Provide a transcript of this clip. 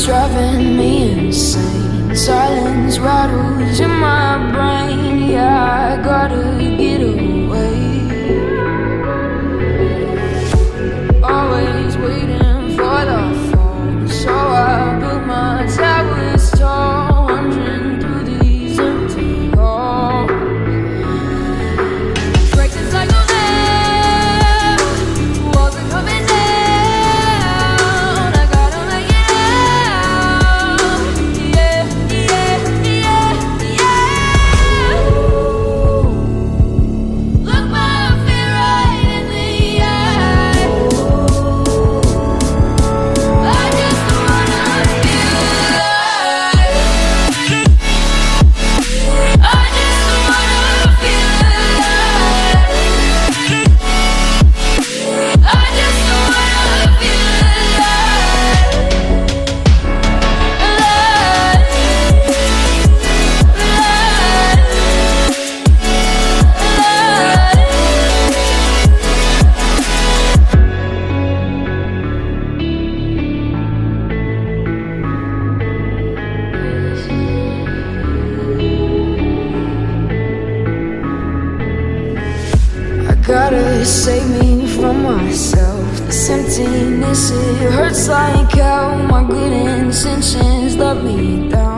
It's driving me insane. Silence rattles in my brain. Yeah, I gotta get away. Always waiting for the phone, so I built my towers tall, wandering through these empty halls. Breaks the cycle now, walls are coming down. I gotta make it out. Yeah, yeah, yeah, yeah. Look my fear right in the eye. I just wanna feel alive. I just wanna feel alive. I just wanna feel I gotta save me from myself. This emptiness, it hurts like hell. My good intentions let me down.